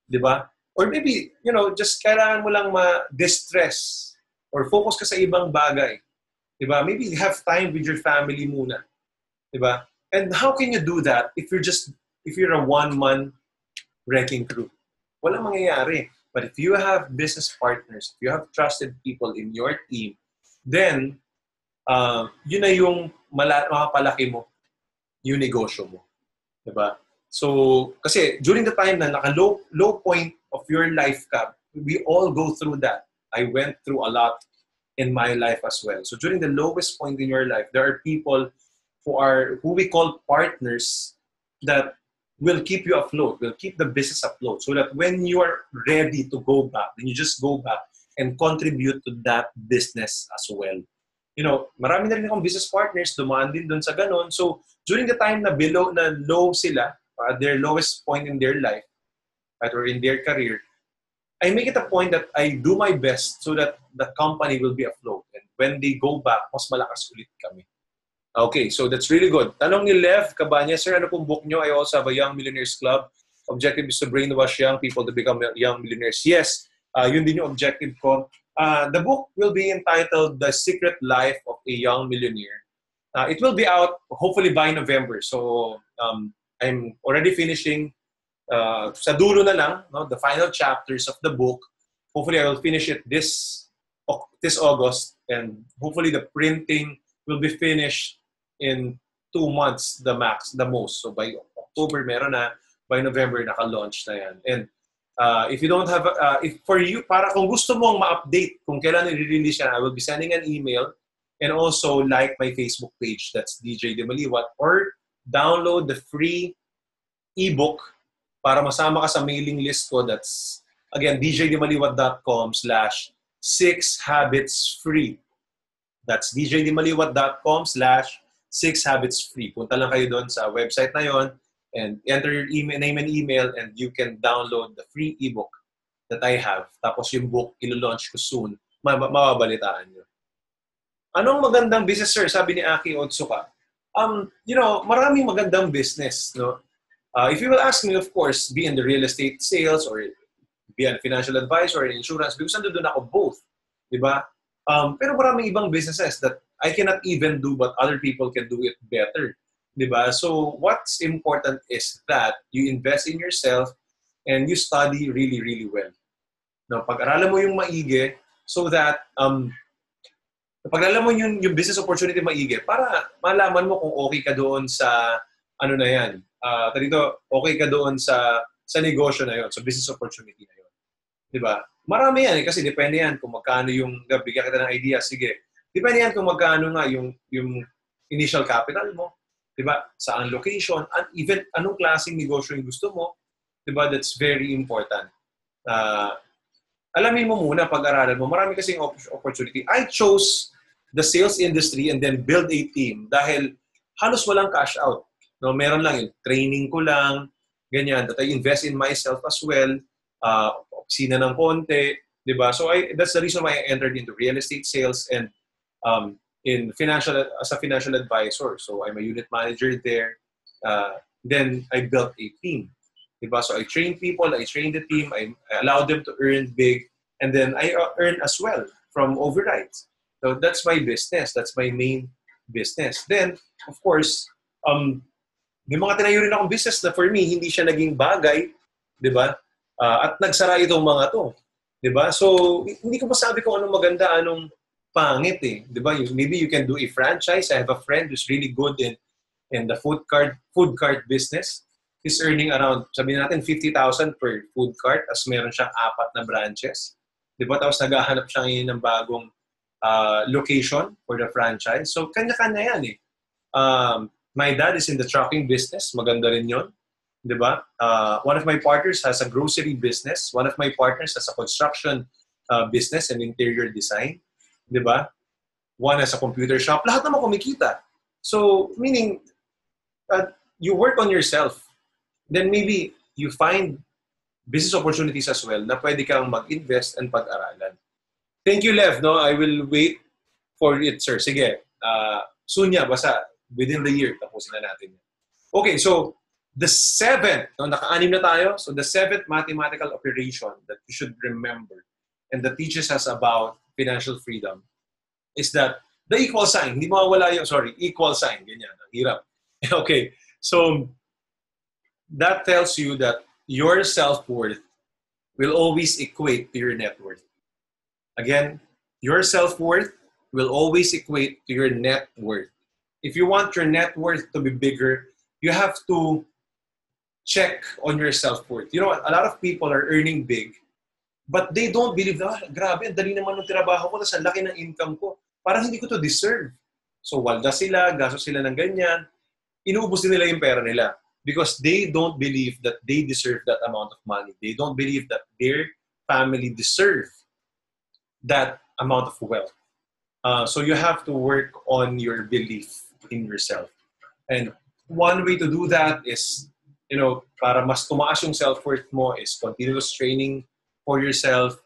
Diba? Or maybe, just kailangan mo lang ma-distress or focus ka sa ibang bagay. Diba? Maybe have time with your family muna. Diba? And how can you do that if you're a one-man wrecking crew? Walang mangyayari. But if you have business partners, if you have trusted people in your team, then yun na yung makapalaki mo, yung negosyo mo. Diba? So, kasi during the time na naka-low point of your life ka, we all go through that. I went through a lot in my life as well. So during the lowest point in your life, there are people who we call partners that will keep you afloat, will keep the business afloat, so that when you are ready to go back, then you just go back and contribute to that business as well. Marami na rin akong business partners, dumaan din doon sa ganon. So during the time na low sila, their lowest point in their life, or in their career, I make it a point that I do my best so that the company will be afloat. And when they go back, mas malakas ulit kami. Okay, so that's really good. Tanong ni Lev Cabanya, sir, ano pong book nyo? I also have a Young Millionaires Club. Objective is to brainwash young people to become young millionaires. Yes, Yun din yung objective ko. The book will be entitled The Secret Life of a Young Millionaire. It will be out hopefully by November. So I'm already finishing sa dulo na lang, no, the final chapters of the book. Hopefully I will finish it this August, and hopefully the printing will be finished in 2 months the most. So by October meron na, by November naka-launch na yan. And if you don't have, if for you, para kung gusto mong ma-update kung kailan i-release yan, I will be sending an email, and also like my Facebook page, that's DJ Dimaliuat, or download the free ebook para masama ka sa mailing list ko. That's, again, djdimaliuat.com/6habitsfree. That's djdimaliuat.com/6habitsfree. Punta lang kayo doon sa website na yon and enter your name and email, and you can download the free ebook that I have. Tapos yung book, ilo-launch ko soon. Mababalitaan nyo. Anong magandang business, sir? Sabi ni Aki Otsuka. Maraming magandang business, no? If you will ask me, of course, be in the real estate sales or be a financial advisor or insurance, because nandun ako both. Diba? Pero maraming ibang businesses that I cannot even do, but other people can do it better. Diba? So what's important is that you invest in yourself and you study really, really well. No, pag-aralan mo yung maigi so that pag-aralan mo yung business opportunity maigi para malaman mo kung okay ka doon sa ano na yan. Dito, okay ka doon sa negosyo na yon, sa business opportunity na yon. Diba? Marami yan kasi depende yan kung magkano yung, bigyan kita ng idea, sige. Depende yan kung magkano nga yung initial capital mo. Diba? Saan location, and even anong klaseng negosyo yung gusto mo. Diba? That's very important. Alamin mo muna, pag-aralan mo. Marami kasing opportunity. I chose the sales industry and then build a team dahil halos walang cash out. No, meron lang yung training ko lang, ganyan, that I invest in myself as well, opisina ng konti, di ba? So that's the reason why I entered into real estate sales and as a financial advisor. So I'm a unit manager there. Then I built a team, di ba? So I train people, I train the team, I allow them to earn big, and then I earn as well from overrides. So that's my business. That's my main business. Then, of course, may mga tinayo rin akong business na for me, hindi siya naging bagay, di ba? At nagsara itong mga to. Di ba? So, hindi ko masabi kung anong maganda, anong pangit eh. Di ba? Maybe you can do a franchise. I have a friend who's really good in the food cart business. He's earning around, sabihin natin, 50,000 per food cart as meron siyang 4 na branches. Di ba? Tapos naghahanap siya ngayon ng bagong location for the franchise. So, kanya-kanya yan eh. My dad is in the trucking business. Maganda rin yun. Diba? One of my partners has a grocery business. One of my partners has a construction business and interior design. Diba? One has a computer shop. Lahat naman kumikita. So, meaning, you work on yourself. Then maybe you find business opportunities as well na pwede kang mag-invest and pag-aralan. Thank you, Lev. No? I will wait for it, sir. Sige. Soon ya, basta within the year, tapusin na natin. Okay, so the 7th, no, naka-anim na tayo. So the 7th mathematical operation that you should remember and that teaches us about financial freedom is that the equal sign, hindi mawawala yung, equal sign, ganyan, ang hirap. Okay, so that tells you that your self-worth will always equate to your net worth. Again, your self-worth will always equate to your net worth. If you want your net worth to be bigger, you have to check on your self-worth. You know, a lot of people are earning big, but they don't believe, grabe, ang dali naman ng trabaho ko, tas ang laki ng income ko. Parang hindi ko to deserve. So, walda sila, gastos sila ng ganyan, inuubos din nila yung pera nila because they don't believe that they deserve that amount of money. They don't believe that their family deserve that amount of wealth. So, you have to work on your belief in yourself. And one way to do that is, you know, para mas tumaas yung self-worth mo is continuous training for yourself.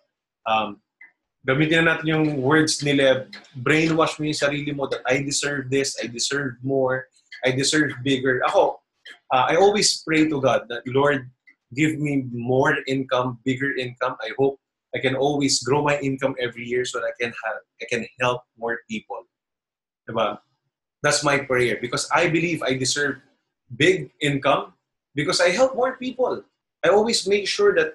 Gamitin na natin yung words ni Lev. Brainwash mo yung sarili mo that I deserve this, I deserve more, I deserve bigger. Ako, I always pray to God that, Lord, give me more income, bigger income. I hope I can always grow my income every year so that I can help more people. Diba? That's my prayer because I believe I deserve big income because I help more people. I always make sure that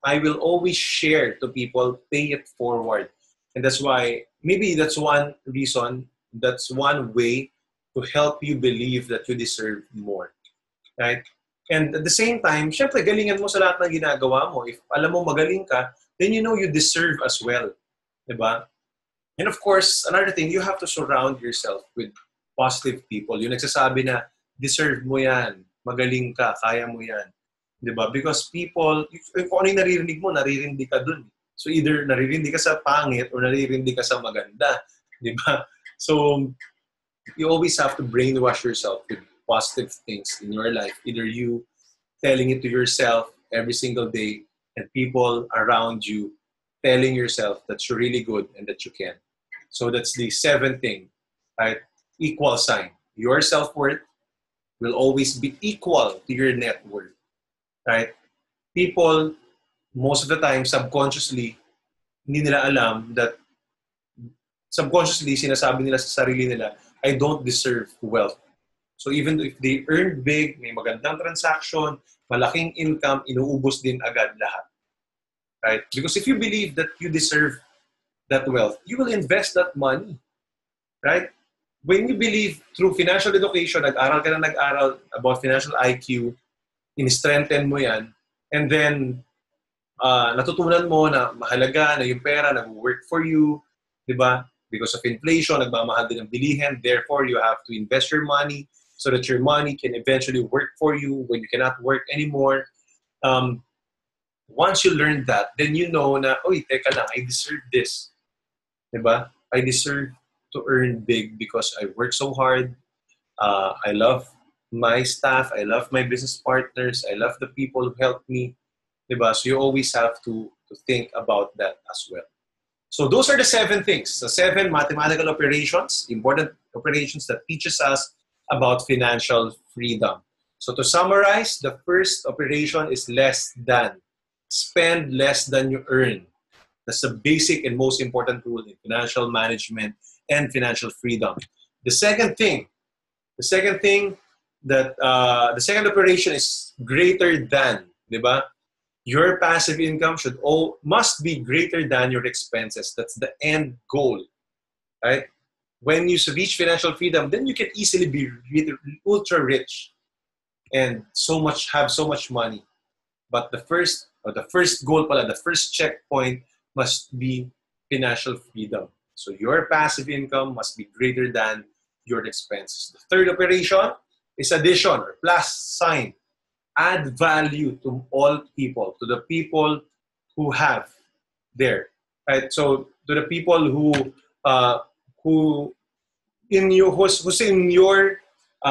I will always share to people, pay it forward. And that's why, maybe that's one reason, that's one way to help you believe that you deserve more. Right? And at the same time, syempre, galingan mo sa lahat ng ginagawa mo. If alam mo magaling ka, then you know you deserve as well. Diba? And of course, another thing, you have to surround yourself with positive people. Yung nagsasabi na, deserve mo yan, magaling ka, kaya mo yan. Diba? Because people, kung ano yung naririndi ka dun. So either naririndi ka sa pangit or naririndi ka sa maganda. Diba? So you always have to brainwash yourself with positive things in your life. Either you telling it to yourself every single day and people around you telling yourself that you're really good and that you can. So that's the seventh thing, right? Equal sign. Your self-worth will always be equal to your net worth, right? People, most of the time, subconsciously, hindi nila alam that subconsciously, sinasabi nila sa sarili nila, I don't deserve wealth. So even if they earn big, may magandang transaction, malaking income, inuubos din agad lahat. Right? Because if you believe that you deserve that wealth, you will invest that money. Right? When you believe through financial education, nag-aral ka na nag-aral about financial IQ, in-strengthen mo yan, and then natutunan mo na mahalaga na yung pera nag-work for you, di ba? Because of inflation, nagmamahal din ang bilihin, therefore you have to invest your money so that your money can eventually work for you when you cannot work anymore. Once you learn that, then you know na, oy, teka lang, I deserve this. Diba? I deserve to earn big because I work so hard. I love my staff. I love my business partners. I love the people who help me. Diba? So you always have to think about that as well. So those are the 7 things. The 7 mathematical operations, important operations that teaches us about financial freedom. So to summarize, the first operation is less than. Spend less than you earn. That's the basic and most important rule in financial management and financial freedom. The second thing that the second operation is greater than, diba? Your passive income must be greater than your expenses. That's the end goal, right? When you reach financial freedom, then you can easily be ultra rich and have so much money. But the first goal the first checkpoint must be financial freedom. So your passive income must be greater than your expenses. The third operation is addition or plus sign. Add value to all people, to the people who have there. Right? So to the people who's in your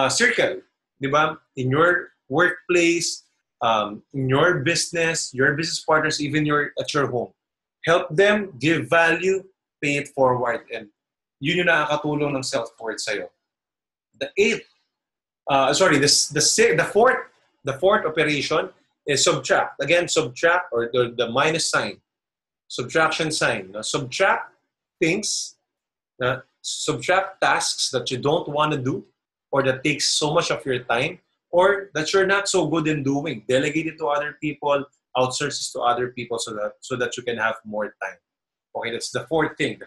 circle, diba? In your workplace, in your business partners, even at your home. Help them, give value, pay it forward, and yun yung nakakatulong ng self-worth sa'yo. The fourth operation is subtract. Again, subtract or the minus sign, subtraction sign. Now, subtract things, subtract tasks that you don't want to do or that takes so much of your time or that you're not so good in doing. Delegate it to other people, outsource it to other people so that you can have more time. Okay, that's the fourth thing.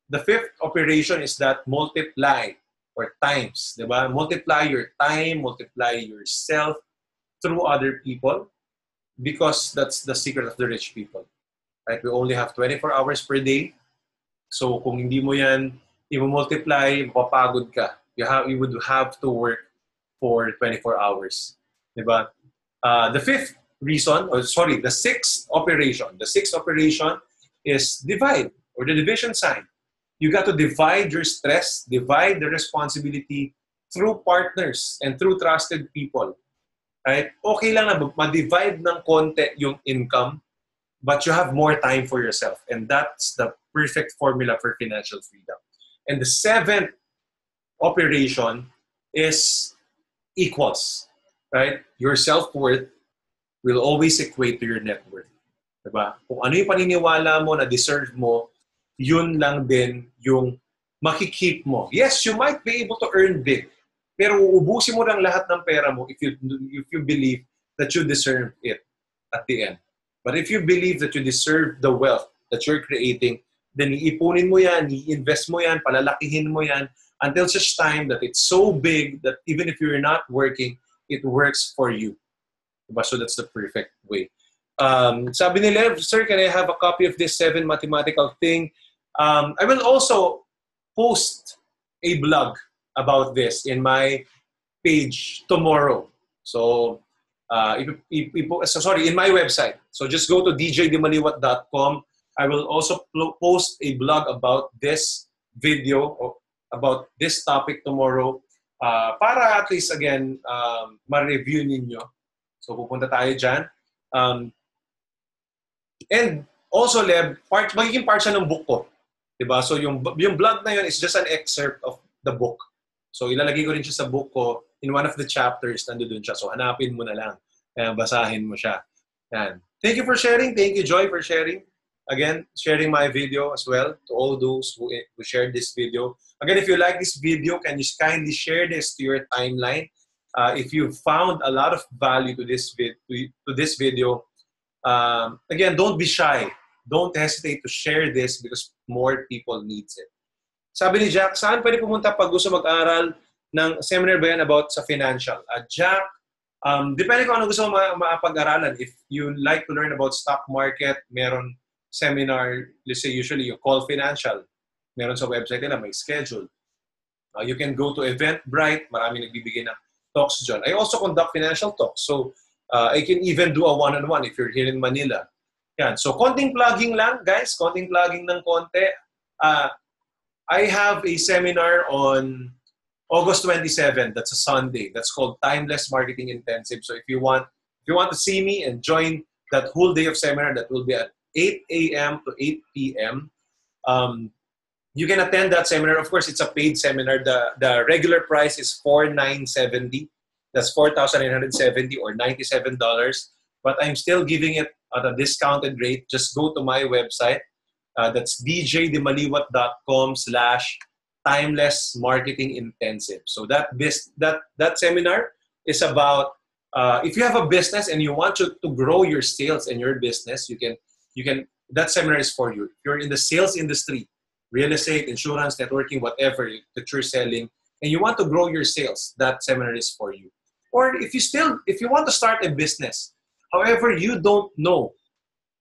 The fifth operation is that multiply or times, diba? Multiply your time, multiply yourself through other people because that's the secret of the rich people. Right? We only have 24 hours per day. So kung hindi mo yan i-multiply, mapapagod ka. You would have to work for 24 hours. Diba? The sixth operation is divide or the division sign. You got to divide your stress, divide the responsibility through partners and through trusted people. Right? Okay lang na ma-divide ng konti yung income, but you have more time for yourself. And that's the perfect formula for financial freedom. And the seventh operation is equals. Right? Your self-worth will always equate to your net worth. Diba? Kung ano yung paniniwala mo na deserve mo, yun lang din yung makikip mo. Yes, you might be able to earn big, pero uubusin mo lang lahat ng pera mo if you believe that you deserve it at the end. But if you believe that you deserve the wealth that you're creating, then iipunin mo yan, i-invest mo yan, palalakihin mo yan, until such time that it's so big that even if you're not working, it works for you. Diba? So that's the perfect way. Sabi ni Lev, sir, can I have a copy of this 7 mathematical thing? I will also post a blog about this in my page tomorrow. So, in my website. So just go to djdimaliuat.com. I will also post a blog about this video, about this topic tomorrow, para at least, again, ma-review ninyo. So, pupunta tayo dyan. And also, Lev, magiging part siya ng book ko. Diba? So, yung blog na yun is just an excerpt of the book. So, ilalagay ko rin siya sa book ko. In one of the chapters, nandoon siya. So, hanapin mo na lang. Basahin mo siya. Yan. Thank you for sharing. Thank you, Joy, for sharing. Again, sharing my video as well to all those who shared this video. Again, if you like this video, can you kindly share this to your timeline? If you found a lot of value to this video, again, don't be shy. Don't hesitate to share this because more people needs it. Sabi ni Jack, saan pwede pumunta pag gusto mag-aral ng seminar ba yan about sa financial? Jack, depende kung ano gusto mo maapag-aralan. If you like to learn about stock market, meron seminar, let's say usually you call financial. Meron sa website nila, may schedule. You can go to Eventbrite, marami nagbibigay ng talks dyan. I also conduct financial talks. So, I can even do a one-on-one if you're here in Manila. Yan. So, konting plugging lang, guys. Konting plugging ng konti. I have a seminar on August 27. That's a Sunday. That's called Timeless Marketing Intensive. So, if you want to see me and join that whole day of seminar, that will be at 8 a.m. to 8 p.m. You can attend that seminar. Of course, it's a paid seminar. The regular price is $4,970. That's $4,970 or $97. But I'm still giving it at a discounted rate. Just go to my website. That's djdimaliuat.com/timeless marketing intensive. So that seminar is about if you have a business and you want to grow your sales in your business, you can that seminar is for you. If you're in the sales industry, real estate, insurance, networking, whatever that you're selling, and you want to grow your sales, that seminar is for you. Or if you want to start a business, however, you don't know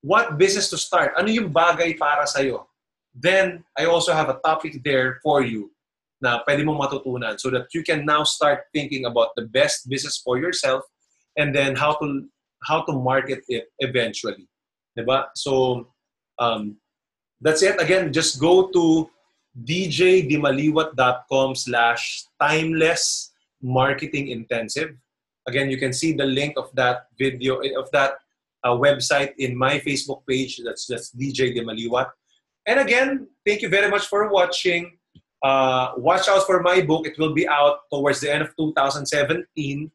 what business to start, ano yung bagay para sa'yo, then I also have a topic there for you na pwede mong matutunan so that you can now start thinking about the best business for yourself and then how to market it eventually. Diba? So, that's it. Again, just go to djdimaliuat.com/timeless marketing intensive. Again, you can see the link of that video, of that website in my Facebook page. That's DJ Dimaliuat. And again, thank you very much for watching. Watch out for my book. It will be out towards the end of 2017.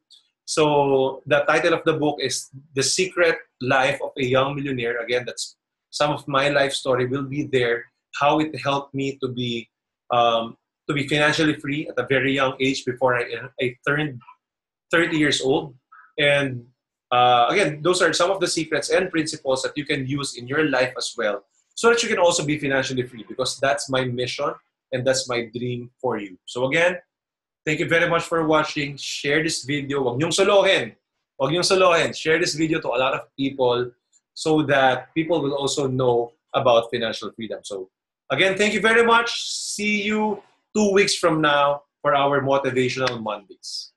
So the title of the book is The Secret Life of a Young Millionaire. Again, that's some of my life story will be there. How it helped me to be financially free at a very young age before I turned 30 years old. And again, those are some of the secrets and principles that you can use in your life as well, so that you can also be financially free, because that's my mission and that's my dream for you. So again, thank you very much for watching. Share this video. Huwag niyong solohin. Huwag niyong solohin. Share this video to a lot of people so that people will also know about financial freedom. So again, thank you very much. See you 2 weeks from now for our Motivational Mondays.